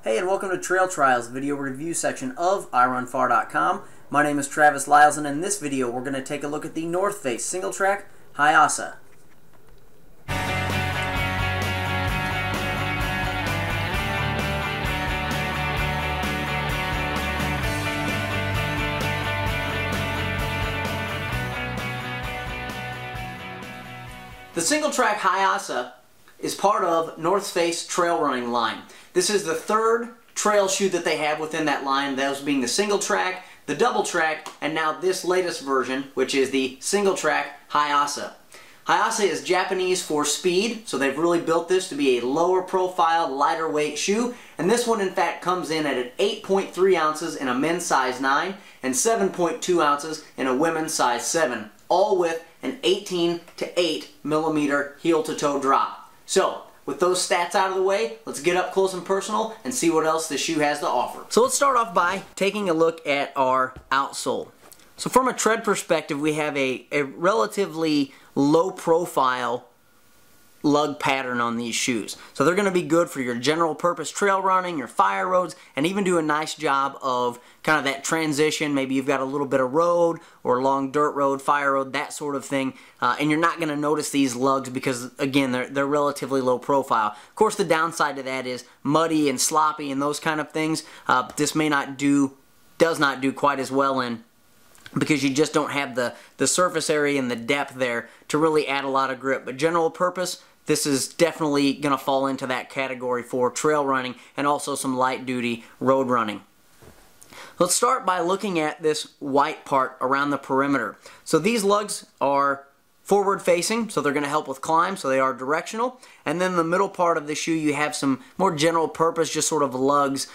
Hey, and welcome to Trail Trials video review section of iRunfar.com. My name is Travis Lyles, and in this video we're going to take a look at the North Face Single Track Hayasa. The Single Track Hayasa is part of North Face trail running line. This is the third trail shoe that they have within that line, those being the Single Track, the Double Track, and now this latest version, which is the Single Track Hayasa. Hayasa is Japanese for speed, so they've really built this to be a lower profile, lighter weight shoe, and this one in fact comes in at 8.3 ounces in a men's size 9 and 7.2 ounces in a women's size 7, all with an 18 to 8 millimeter heel to toe drop. So, with those stats out of the way, let's get up close and personal and see what else the shoe has to offer. So let's start off by taking a look at our outsole. So from a tread perspective, we have a relatively low profile lug pattern on these shoes. So they're going to be good for your general purpose trail running, your fire roads, and even do a nice job of kind of that transition. Maybe you've got a little bit of road or long dirt road, fire road, that sort of thing. And you're not going to notice these lugs because, again, they're relatively low profile. Of course, the downside to that is muddy and sloppy and those kind of things. This does not do quite as well in, because you just don't have the surface area and the depth there to really add a lot of grip. But general purpose, this is definitely going to fall into that category for trail running and also some light duty road running. Let's start by looking at this white part around the perimeter. So these lugs are forward facing, so they're going to help with climb, so they are directional. And then the middle part of the shoe, you have some more general purpose, just sort of lugs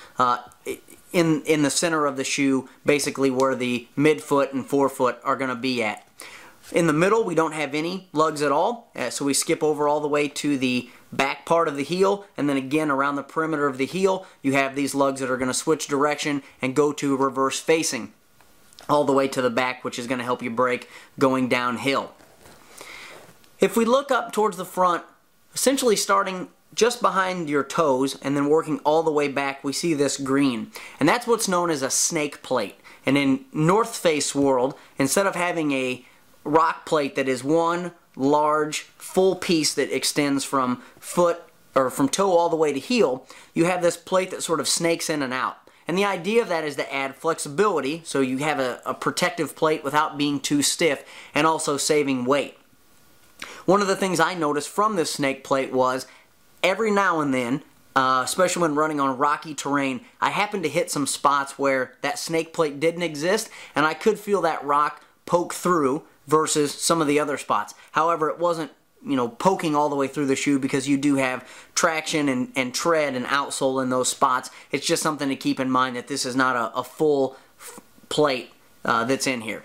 in the center of the shoe, basically where the midfoot and forefoot are going to be at. In the middle, we don't have any lugs at all, so we skip over all the way to the back part of the heel, and then again around the perimeter of the heel, you have these lugs that are going to switch direction and go to reverse facing all the way to the back, which is going to help you brake going downhill. If we look up towards the front, essentially starting just behind your toes and then working all the way back, we see this green, and that's what's known as a snake plate. And in North Face world, instead of having a rock plate that is one large full piece that extends from foot or from toe all the way to heel, you have this plate that sort of snakes in and out. And the idea of that is to add flexibility, so you have a protective plate without being too stiff and also saving weight. One of the things I noticed from this snake plate was every now and then, especially when running on rocky terrain, I happened to hit some spots where that snake plate didn't exist, and I could feel that rock poke through versus some of the other spots. However, it wasn't, poking all the way through the shoe because you do have traction and tread and outsole in those spots. It's just something to keep in mind that this is not a full plate that's in here.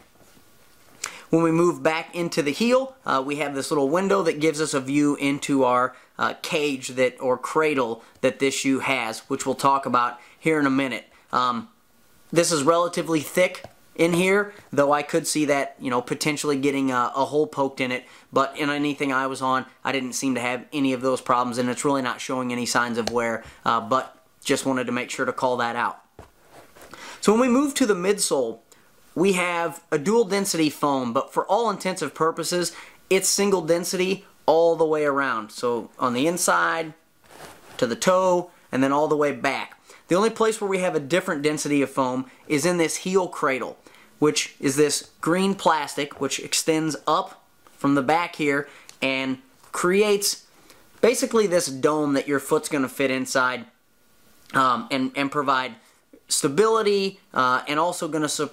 When we move back into the heel, we have this little window that gives us a view into our cage or cradle that this shoe has, which we'll talk about here in a minute. This is relatively thick in here, though I could see that, potentially getting a hole poked in it, but in anything I was on, I didn't seem to have any of those problems, and it's really not showing any signs of wear, but just wanted to make sure to call that out. So when we move to the midsole, we have a dual density foam, but for all intensive purposes, it's single density all the way around. So on the inside, to the toe, and then all the way back. The only place where we have a different density of foam is in this heel cradle, which is this green plastic which extends up from the back here and creates basically this dome that your foot's going to fit inside and provide stability and also going to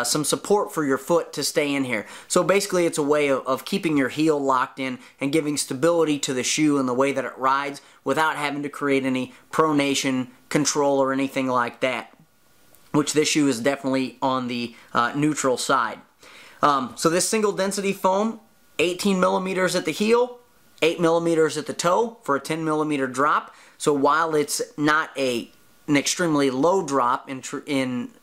some support for your foot to stay in here. So basically it's a way of keeping your heel locked in and giving stability to the shoe and the way that it rides without having to create any pronation control or anything like that, which this shoe is definitely on the neutral side. So this single density foam, 18 millimeters at the heel, 8 millimeters at the toe for a 10 millimeter drop. So while it's not an extremely low drop in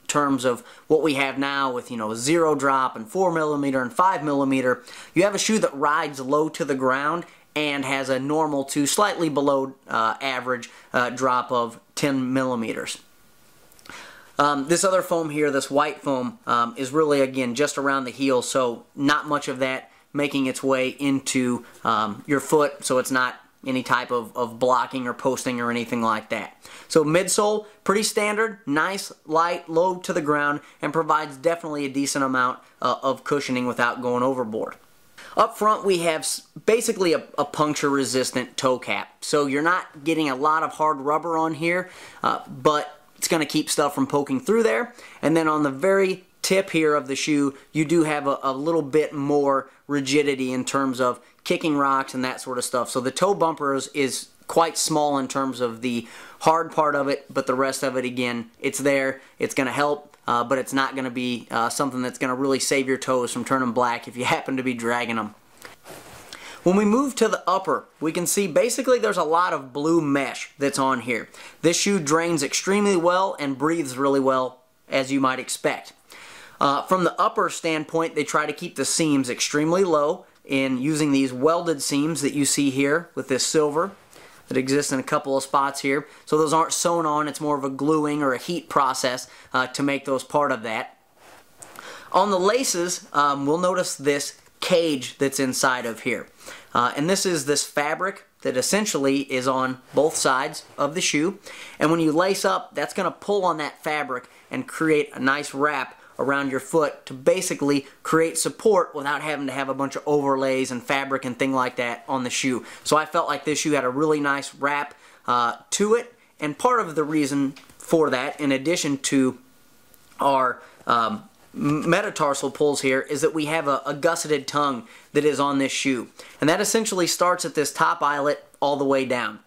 terms of what we have now with 0 drop and 4 millimeter and 5 millimeter, you have a shoe that rides low to the ground and has a normal to slightly below average drop of 10 millimeters. This other foam here, this white foam, is really, again, just around the heel, so not much of that making its way into your foot, so it's not any type of blocking or posting or anything like that. So midsole, pretty standard, nice, light, low to the ground, and provides definitely a decent amount of cushioning without going overboard. Up front we have basically a puncture resistant toe cap, so you're not getting a lot of hard rubber on here, but it's going to keep stuff from poking through there. And then on the very tip here of the shoe, you do have a little bit more rigidity in terms of kicking rocks and that sort of stuff. So the toe bumper is quite small in terms of the hard part of it, but the rest of it, again, it's there. It's going to help, but it's not going to be something that's going to really save your toes from turning black if you happen to be dragging them. When we move to the upper, we can see basically there's a lot of blue mesh that's on here. This shoe drains extremely well and breathes really well, as you might expect. From the upper standpoint, they try to keep the seams extremely low in using these welded seams that you see here with this silver that exists in a couple of spots here. So those aren't sewn on, it's more of a gluing or a heat process to make those part of that. On the laces, we'll notice this cage that's inside of here. And this is this fabric that essentially is on both sides of the shoe. And when you lace up, that's going to pull on that fabric and create a nice wrap around your foot to basically create support without having to have a bunch of overlays and fabric and things like that on the shoe. So I felt like this shoe had a really nice wrap to it, and part of the reason for that, in addition to our metatarsal pulls here, is that we have a gusseted tongue that is on this shoe, and that essentially starts at this top eyelet all the way down.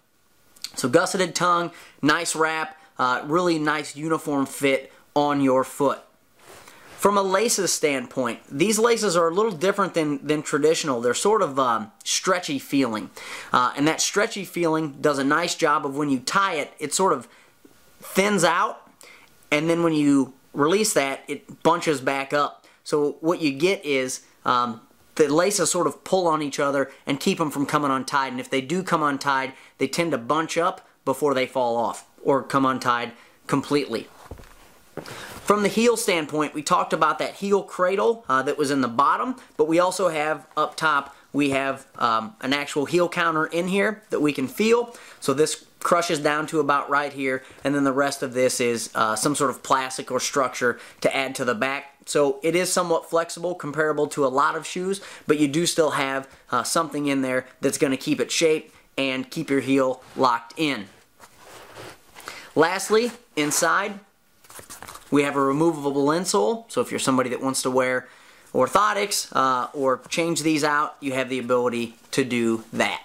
So gusseted tongue, nice wrap, really nice uniform fit on your foot. From a laces standpoint, these laces are a little different than traditional. They're sort of stretchy feeling. And that stretchy feeling does a nice job of when you tie it, it sort of thins out, and then when you release that, it bunches back up. So what you get is the laces sort of pull on each other and keep them from coming untied. And if they do come untied, they tend to bunch up before they fall off or come untied completely. From the heel standpoint, we talked about that heel cradle that was in the bottom, but we also have up top, we have an actual heel counter in here that we can feel. So this crushes down to about right here, and then the rest of this is some sort of plastic or structure to add to the back. So it is somewhat flexible, comparable to a lot of shoes, but you do still have something in there that's going to keep it shaped and keep your heel locked in. Lastly, inside, we have a removable insole, so if you're somebody that wants to wear orthotics or change these out, you have the ability to do that.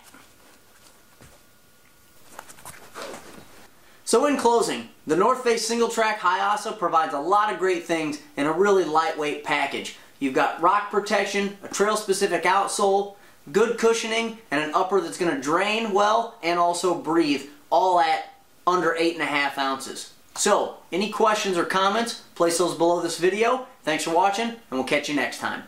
So in closing, the North Face Single Track Hayasa provides a lot of great things in a really lightweight package. You've got rock protection, a trail-specific outsole, good cushioning, and an upper that's going to drain well and also breathe, all at under 8.5 ounces. So, any questions or comments, place those below this video. Thanks for watching, and we'll catch you next time.